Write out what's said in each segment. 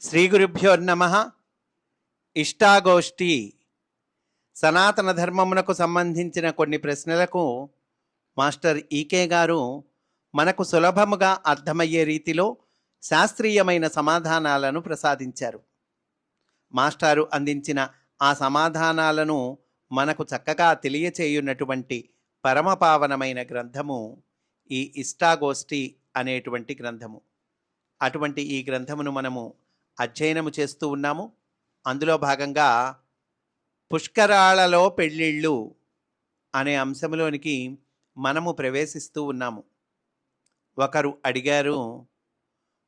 శ్రీ గురుభ్యో నమః. ఇష్టాగోష్ఠి సనాతన ధర్మమునకు సంబంధించిన కొన్ని ప్రశ్నలకు మాస్టర్ ఈకే గారు మనకు సులభముగా అర్థమయ్యే రీతిలో శాస్త్రీయమైన సమాధానాలను ప్రసాదించారు. మాస్టారు అందించిన ఆ సమాధానాలను మనకు చక్కగా తెలియచేయున్నటువంటి పరమపావనమైన గ్రంథము ఈ ఇష్టాగోష్ఠి అనేటువంటి గ్రంథము. అటువంటి ఈ గ్రంథమును మనము అధ్యయనము చేస్తూ ఉన్నాము. అందులో భాగంగా పుష్కరాలలో పెళ్ళిళ్ళు అనే అంశంలోనికి మనము ప్రవేశిస్తూ ఉన్నాము. ఒకరు అడిగారు,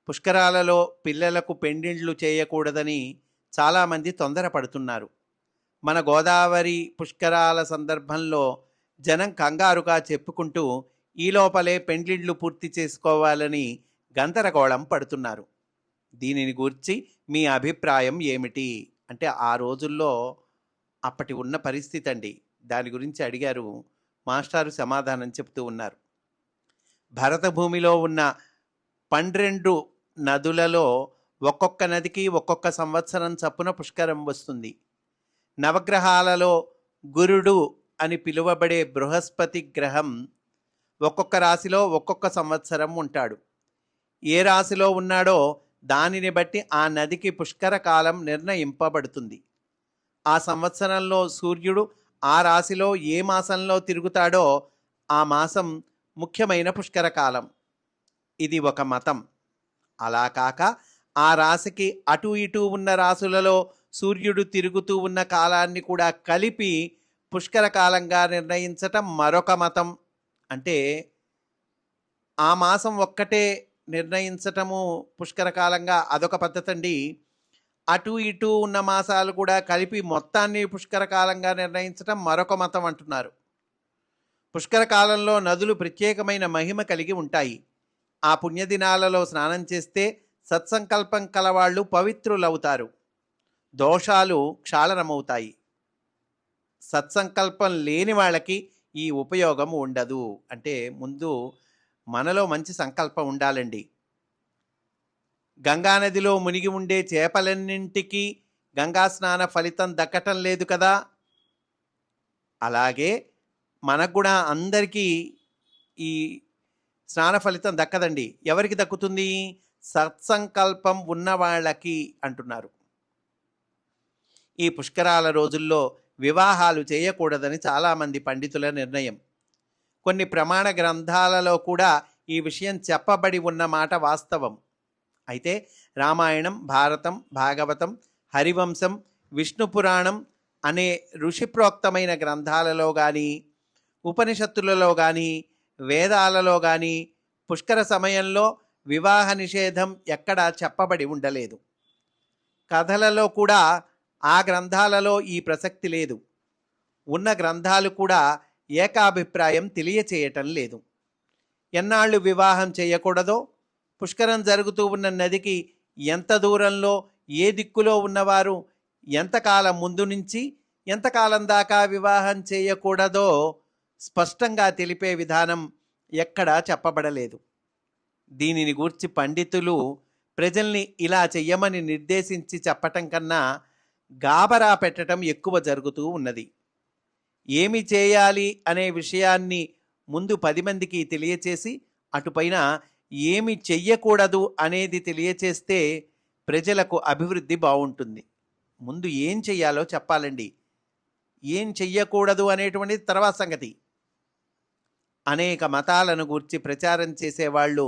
పుష్కరాలలో పిల్లలకు పెళ్ళిళ్ళు చేయకూడదని చాలామంది తొందరపడుతున్నారు. మన గోదావరి పుష్కరాల సందర్భంలో జనం కంగారుగా చెప్పుకుంటూ ఈ లోపలే పెళ్ళిళ్ళు పూర్తి చేసుకోవాలని గందరగోళం పడుతున్నారు. దీనిని గూర్చి మీ అభిప్రాయం ఏమిటి అంటే, ఆ రోజుల్లో అప్పటి ఉన్న పరిస్థితి అండి. దాని గురించి అడిగారు. మాస్టారు సమాధానం చెప్తూ ఉన్నారు. భరత భూమిలో ఉన్న 12 నదులలో ఒక్కొక్క నదికి ఒక్కొక్క సంవత్సరం చప్పున పుష్కరం వస్తుంది. నవగ్రహాలలో గురుడు అని పిలువబడే బృహస్పతి గ్రహం ఒక్కొక్క రాశిలో ఒక్కొక్క సంవత్సరం ఉంటాడు. ఏ రాశిలో ఉన్నాడో దానిని బట్టి ఆ నదికి పుష్కర కాలం నిర్ణయింపబడుతుంది. ఆ సంవత్సరంలో సూర్యుడు ఆ రాశిలో ఏ మాసంలో తిరుగుతాడో ఆ మాసం ముఖ్యమైన పుష్కర కాలం. ఇది ఒక మతం. అలా కాక ఆ రాశికి అటు ఇటు ఉన్న రాశులలో సూర్యుడు తిరుగుతూ ఉన్న కాలాన్ని కూడా కలిపి పుష్కర కాలంగా నిర్ణయించటం మరొక మతం. అంటే ఆ మాసం ఒక్కటే నిర్ణయించటము పుష్కర కాలంగా అదొక పద్ధతి అండి. అటు ఇటు ఉన్న మాసాలు కూడా కలిపి మొత్తాన్ని పుష్కర కాలంగా నిర్ణయించటం మరొక మతం అంటున్నారు. పుష్కర కాలంలో నదులు ప్రత్యేకమైన మహిమ కలిగి ఉంటాయి. ఆ పుణ్యదినాలలో స్నానం చేస్తే సత్సంకల్పం కలవాళ్ళు పవిత్రులవుతారు, దోషాలు క్షాళనమవుతాయి. సత్సంకల్పం లేని వాళ్ళకి ఈ ఉపయోగం ఉండదు. అంటే ముందు మనలో మంచి సంకల్పం ఉండాలండి. గంగానదిలో మునిగి ఉండే చేపలన్నింటికి గంగా స్నాన ఫలితం దక్కటం లేదు కదా. అలాగే మనకు కూడా అందరికీ ఈ స్నాన ఫలితం దక్కదండి. ఎవరికి దక్కుతుంది? సత్సంకల్పం ఉన్న వాళ్ళకి అంటున్నారు. ఈ పుష్కరాల రోజుల్లో వివాహాలు చేయకూడదని చాలామంది పండితుల నిర్ణయం. కొన్ని ప్రమాణ గ్రంథాలలో కూడా ఈ విషయం చెప్పబడి ఉన్న మాట వాస్తవం. అయితే రామాయణం, భారతం, భాగవతం, హరివంశం, విష్ణు పురాణం అనే ఋషిప్రోక్తమైన గ్రంథాలలో కానీ, ఉపనిషత్తులలో కానీ, వేదాలలో కానీ పుష్కర సమయంలో వివాహ నిషేధం ఎక్కడా చెప్పబడి ఉండలేదు. కథలలో కూడా ఆ గ్రంథాలలో ఈ ప్రసక్తి లేదు. ఉన్న గ్రంథాలు కూడా ఏకాభిప్రాయం తెలియచేయటం లేదు. ఎన్నాళ్ళు వివాహం చేయకూడదో, పుష్కరం జరుగుతూ ఉన్న నదికి ఎంత దూరంలో ఏ దిక్కులో ఉన్నవారు ఎంతకాలం ముందు నుంచి ఎంతకాలం దాకా వివాహం చేయకూడదో స్పష్టంగా తెలిపే విధానం ఎక్కడా చెప్పబడలేదు. దీనిని గూర్చి పండితులు ప్రజల్ని ఇలా చెయ్యమని నిర్దేశించి చెప్పటం కన్నా గాబరా పెట్టడం ఎక్కువ జరుగుతూ ఉన్నది. ఏమి చేయాలి అనే విషయాన్ని ముందు 10 మందికి తెలియచేసి అటుపైన ఏమి చెయ్యకూడదు అనేది తెలియచేస్తే ప్రజలకు అభివృద్ధి బాగుంటుంది. ముందు ఏం చెయ్యాలో చెప్పాలండి. ఏం చెయ్యకూడదు అనేటువంటిది తర్వాత సంగతి. అనేక మతాలను గూర్చి ప్రచారం చేసేవాళ్ళు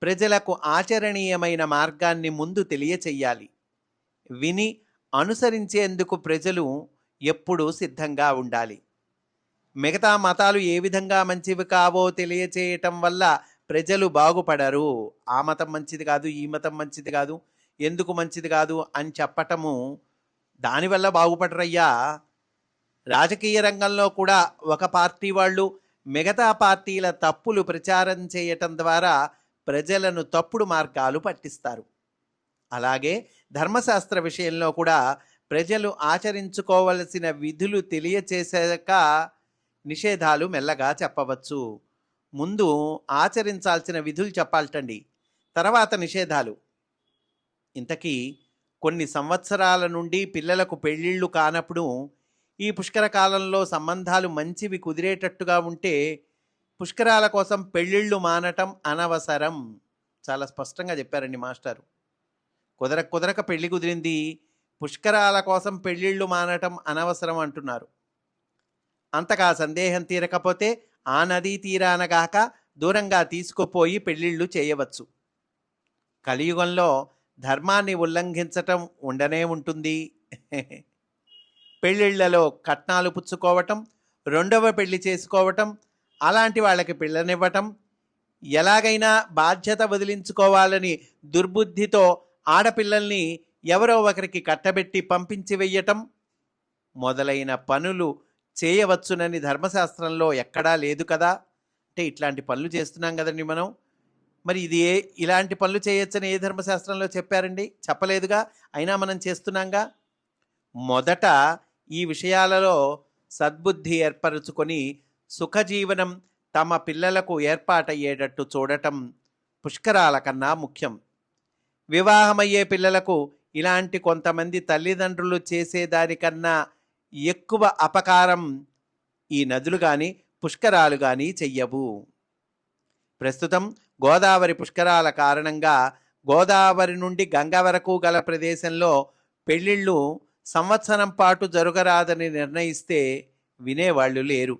ప్రజలకు ఆచరణీయమైన మార్గాన్ని ముందు తెలియచెయ్యాలి. విని అనుసరించేందుకు ప్రజలు ఎప్పుడూ సిద్ధంగా ఉండాలి. మిగతా మతాలు ఏ విధంగా మంచివి కావో తెలియచేయటం వల్ల ప్రజలు బాగుపడరు. ఆ మతం మంచిది కాదు, ఈ మతం మంచిది కాదు, ఎందుకు మంచిది కాదు అని చెప్పటము దానివల్ల బాగుపడరయ్యా. రాజకీయ రంగంలో కూడా ఒక పార్టీ వాళ్ళు మిగతా పార్టీల తప్పులు ప్రచారం చేయటం ద్వారా ప్రజలను తప్పుడు మార్గాలు పట్టిస్తారు. అలాగే ధర్మశాస్త్ర విషయంలో కూడా ప్రజలు ఆచరించుకోవలసిన విధులు తెలియచేసాక నిషేధాలు మెల్లగా చెప్పవచ్చు. ముందు ఆచరించాల్సిన విధులు చెప్పాలటండి, తర్వాత నిషేధాలు. ఇంతకీ కొన్ని సంవత్సరాల నుండి పిల్లలకు పెళ్ళిళ్ళు కానప్పుడు ఈ పుష్కర కాలంలో సంబంధాలు మంచివి కుదిరేటట్టుగా ఉంటే పుష్కరాల కోసం పెళ్ళిళ్ళు మానటం అనవసరం. చాలా స్పష్టంగా చెప్పారండి మాస్టారు. కుదరక పెళ్లి కుదిరింది, పుష్కరాల కోసం పెళ్ళిళ్ళు మానటం అనవసరం అంటున్నారు. అంతగా సందేహం తీరకపోతే ఆ నదీ తీరానగాక దూరంగా తీసుకుపోయి పెళ్ళిళ్ళు చేయవచ్చు. కలియుగంలో ధర్మాన్ని ఉల్లంఘించటం ఉండనే ఉంటుంది. పెళ్ళిళ్ళలో కట్నాలు పుచ్చుకోవటం, రెండవ పెళ్లి చేసుకోవటం, అలాంటి వాళ్ళకి పిల్లనివ్వటం, ఎలాగైనా బాధ్యత వదిలించుకోవాలని దుర్బుద్ధితో ఆడపిల్లల్ని ఎవరో ఒకరికి కట్టబెట్టి పంపించి వెయ్యటం మొదలైన పనులు చేయవచ్చునని ధర్మశాస్త్రంలో ఎక్కడా లేదు కదా. అంటే ఇట్లాంటి పనులు చేస్తున్నాం కదండి మనం. మరి ఇలాంటి పనులు చేయొచ్చని ఏ ధర్మశాస్త్రంలో చెప్పారండి? చెప్పలేదుగా. అయినా మనం చేస్తున్నాంగా. మొదట ఈ విషయాలలో సద్బుద్ధి ఏర్పరచుకొని సుఖజీవనం తమ పిల్లలకు ఏర్పాటయ్యేటట్టు చూడటం పుష్కరాల కన్నా ముఖ్యం. వివాహమయ్యే పిల్లలకు ఇలాంటి కొంతమంది తల్లిదండ్రులు చేసేదానికన్నా ఎక్కువ అపకారం ఈ నదులు కానీ పుష్కరాలు కానీ చెయ్యవు. ప్రస్తుతం గోదావరి పుష్కరాల కారణంగా గోదావరి నుండి గంగ వరకు గల ప్రదేశంలో పెళ్ళిళ్ళు సంవత్సరం పాటు జరగరాదని నిర్ణయిస్తే వినేవాళ్ళు లేరు,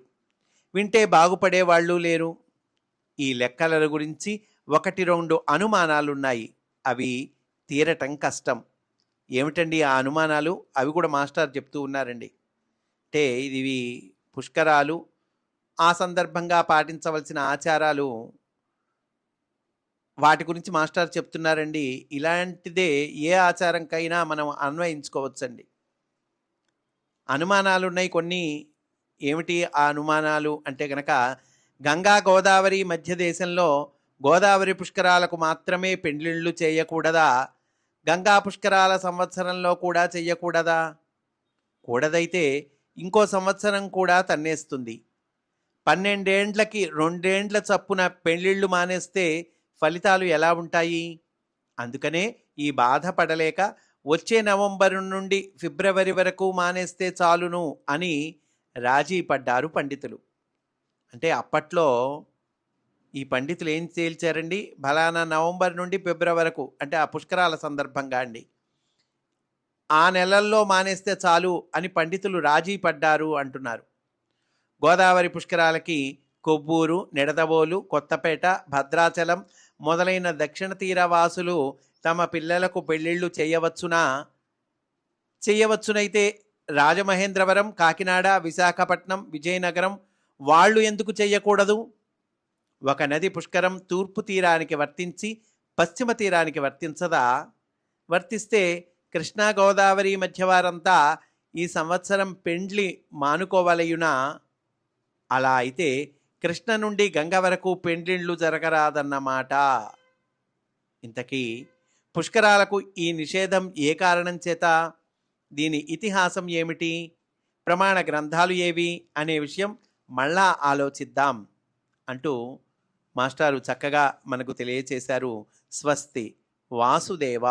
వింటే బాగుపడేవాళ్ళు లేరు. ఈ లెక్కల గురించి 1-2 అనుమానాలున్నాయి. అవి తీరటం కష్టం. ఏమిటండి ఆ అనుమానాలు? అవి కూడా మాస్టర్ చెప్తూ ఉన్నారండి. అంటే ఇవి పుష్కరాలు, ఆ సందర్భంగా పాటించవలసిన ఆచారాలు, వాటి గురించి మాస్టర్ చెప్తున్నారండి. ఇలాంటిదే ఏ ఆచారంకైనా మనం అన్వయించుకోవచ్చండి. అనుమానాలు ఉన్నాయి కొన్ని. ఏమిటి ఆ అనుమానాలు అంటే కనుక, గంగా గోదావరి మధ్య దేశంలో గోదావరి పుష్కరాలకు మాత్రమే పెండ్లిళ్ళు చేయకూడదా? గంగా పుష్కరాల సంవత్సరంలో కూడా చెయ్యకూడదా? కూడదైతే ఇంకో సంవత్సరం కూడా తన్నేస్తుంది. 12 ఏండ్లకి 2 ఏండ్ల చప్పున పెళ్ళిళ్ళు మానేస్తే ఫలితాలు ఎలా ఉంటాయి? అందుకనే ఈ బాధపడలేక వచ్చే నవంబరు నుండి ఫిబ్రవరి వరకు మానేస్తే చాలును అని రాజీ పడ్డారు పండితులు. అంటే అప్పట్లో ఈ పండితులు ఏం తేల్చారండి? ఫలానా నవంబర్ నుండి ఫిబ్రవరి వరకు, అంటే ఆ పుష్కరాల సందర్భంగా అండి, ఆ నెలల్లో మానేస్తే చాలు అని పండితులు రాజీ పడ్డారు అంటున్నారు. గోదావరి పుష్కరాలకి కొవ్వూరు, నిడదవోలు, కొత్తపేట, భద్రాచలం మొదలైన దక్షిణ తీరవాసులు తమ పిల్లలకు పెళ్ళిళ్ళు చేయవచ్చునైతే రాజమహేంద్రవరం, కాకినాడ, విశాఖపట్నం, విజయనగరం వాళ్ళు ఎందుకు చెయ్యకూడదు? ఒక నది పుష్కరం తూర్పు తీరానికి వర్తించి పశ్చిమ తీరానికి వర్తించదా? వర్తిస్తే కృష్ణా గోదావరి మధ్యవారంతా ఈ సంవత్సరం పెండ్లి మానుకోవలయునా? అలా అయితే కృష్ణ నుండి గంగ వరకు పెండ్లిళ్ళు జరగరాదన్నమాట. ఇంతకీ పుష్కరాలకు ఈ నిషేధం ఏ కారణం చేత? దీని ఇతిహాసం ఏమిటి? ప్రమాణ గ్రంథాలు ఏవి అనే విషయం మళ్ళా ఆలోచిద్దాం అంటూ మాస్టారు చక్కగా మనకు తెలియచేశారు. స్వస్తి. వాసుదేవ.